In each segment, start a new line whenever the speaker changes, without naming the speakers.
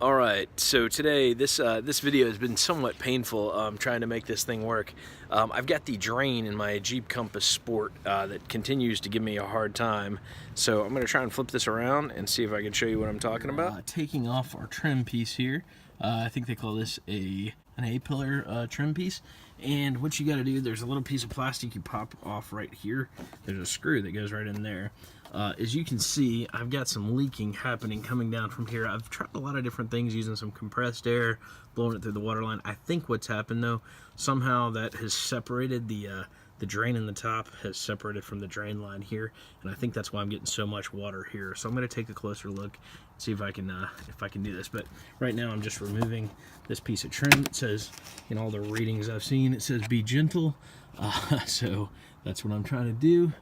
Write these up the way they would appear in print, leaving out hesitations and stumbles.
Alright, so today this video has been somewhat painful trying to make this thing work. I've got the drain in my Jeep Compass Sport that continues to give me a hard time. So I'm going to try and flip this around and see if I can show you what I'm talking about. Taking off our trim piece here. I think they call this an A-pillar trim piece. And what you got to do, there's a little piece of plastic you pop off right here. There's a screw that goes right in there. As you can see, I've got some leaking happening coming down from here. I've tried a lot of different things using some compressed air, blowing it through the water line. I think what's happened though, somehow that has separated the drain in the top has separated from the drain line here, and I think that's why I'm getting so much water here. So I'm going to take a closer look, see if I can do this. But right now I'm just removing this piece of trim. It says, in all the readings I've seen, it says be gentle. So that's what I'm trying to do.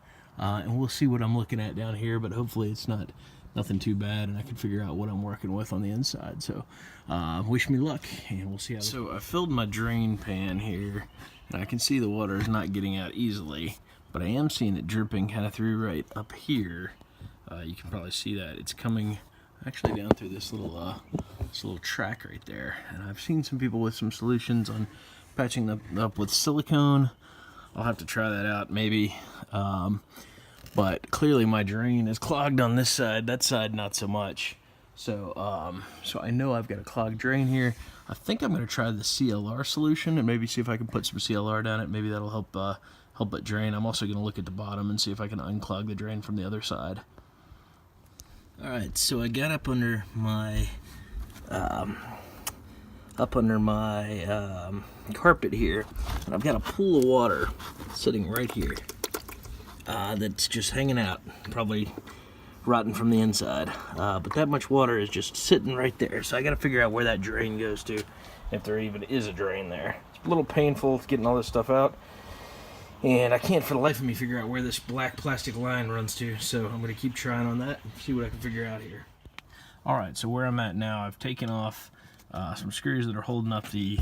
And we'll see what I'm looking at down here, but hopefully it's nothing too bad, and I can figure out what I'm working with on the inside. So wish me luck, and we'll see how. So I filled my drain pan here, and I can see the water is not getting out easily, but I am seeing it dripping kind of through right up here. You can probably see that it's coming actually down through this little track right there. And I've seen some people with some solutions on patching them up with silicone. I'll have to try that out maybe. But clearly my drain is clogged on this side, that side not so much. So so I know I've got a clogged drain here. I think I'm going to try the CLR solution and maybe see if I can put some CLR down it. Maybe that'll help it drain. I'm also going to look at the bottom and see if I can unclog the drain from the other side. Alright, so I got up under my carpet here, and I've got a pool of water sitting right here that's just hanging out, probably rotten from the inside, but that much water is just sitting right there. So I got to figure out where that drain goes to, if there even is a drain there. It's a little painful getting all this stuff out, and I can't for the life of me figure out where this black plastic line runs to, so I'm going to keep trying on that and see what I can figure out here. Alright, so where I'm at now, I've taken off some screws that are holding up the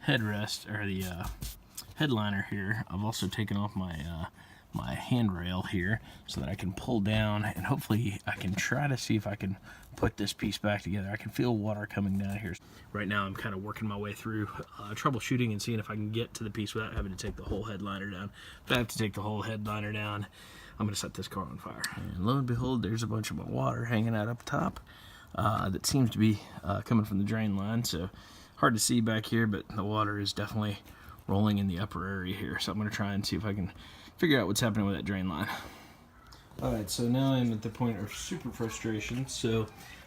headrest, or the headliner here. I've also taken off my my handrail here so that I can pull down, and hopefully I can try to see if I can put this piece back together. I can feel water coming down here. Right now I'm kind of working my way through troubleshooting and seeing if I can get to the piece without having to take the whole headliner down. If I have to take the whole headliner down, I'm going to set this car on fire. And lo and behold, there's a bunch of water hanging out up top that seems to be coming from the drain line. So hard to see back here, but the water is definitely rolling in the upper area here. So I'm going to try and see if I can figure out what's happening with that drain line. Alright, so now I'm at the point of super frustration. So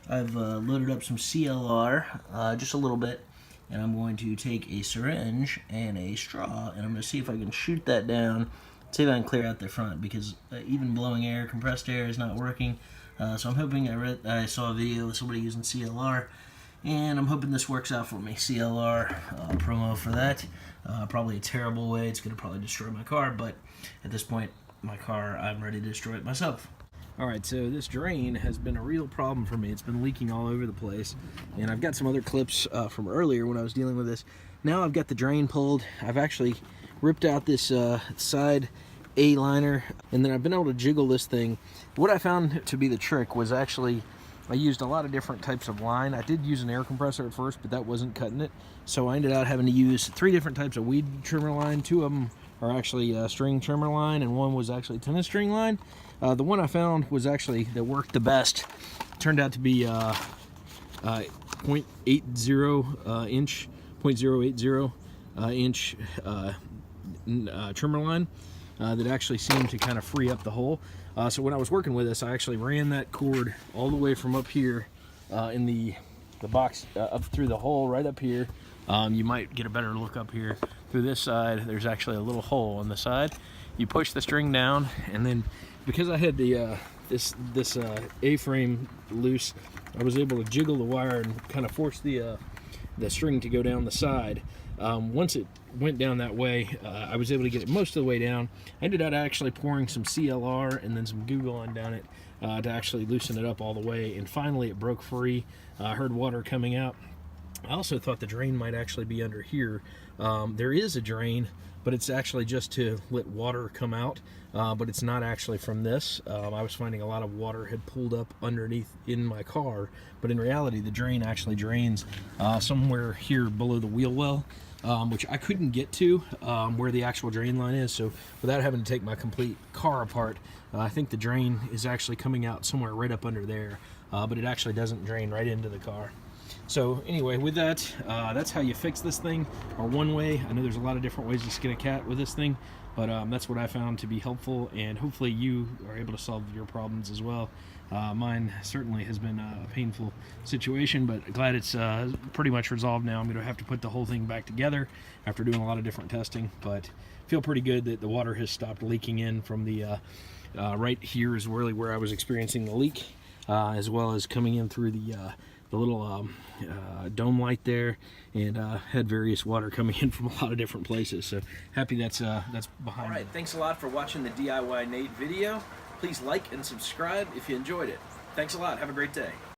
I've loaded up some CLR, just a little bit, and I'm going to take a syringe and a straw, and I'm going to see if I can shoot that down, see if I can clear out the front, because even blowing air, compressed air, is not working. So I'm hoping, I saw a video of somebody using CLR, and I'm hoping this works out for me. CLR promo for that. Probably a terrible way. It's going to probably destroy my car, but at this point, my car, I'm ready to destroy it myself. Alright, so this drain has been a real problem for me. It's been leaking all over the place, and I've got some other clips from earlier when I was dealing with this. Now I've got the drain pulled. I've actually ripped out this side A-liner, and then I've been able to jiggle this thing. What I found to be the trick was actually I used a lot of different types of line. I did use an air compressor at first, but that wasn't cutting it. So I ended up having to use 3 different types of weed trimmer line. 2 of them are actually string trimmer line, and 1 was actually tennis string line. The one I found was actually that worked the best. Turned out to be 0.80 inch, 0.080 inch trimmer line that actually seemed to kind of free up the hole. So when I was working with this, I actually ran that cord all the way from up here in the box up through the hole right up here. You might get a better look up here. Through this side, there's actually a little hole on the side. You push the string down, and then because I had the this A-frame loose, I was able to jiggle the wire and kind of force the string to go down the side. Once it went down that way, I was able to get it most of the way down. I ended up actually pouring some CLR and then some Goo Gone down it to actually loosen it up all the way, and finally it broke free. I heard water coming out, I also thought the drain might actually be under here. There is a drain, but it's actually just to let water come out, but it's not actually from this. I was finding a lot of water had pulled up underneath in my car, but in reality the drain actually drains somewhere here below the wheel well, which I couldn't get to where the actual drain line is, so without having to take my complete car apart, I think the drain is actually coming out somewhere right up under there, but it actually doesn't drain right into the car. So anyway, with that, that's how you fix this thing, or one way. I know there's a lot of different ways to skin a cat with this thing, but that's what I found to be helpful, and hopefully you are able to solve your problems as well. Mine certainly has been a painful situation, but glad it's pretty much resolved now. I'm going to have to put the whole thing back together after doing a lot of different testing, but feel pretty good that the water has stopped leaking in from the right here is really where I was experiencing the leak, as well as coming in through the little dome light there, and had various water coming in from a lot of different places. So happy that's behind. All right, thanks a lot for watching the DIYNate video. Please like and subscribe if you enjoyed it. Thanks a lot. Have a great day.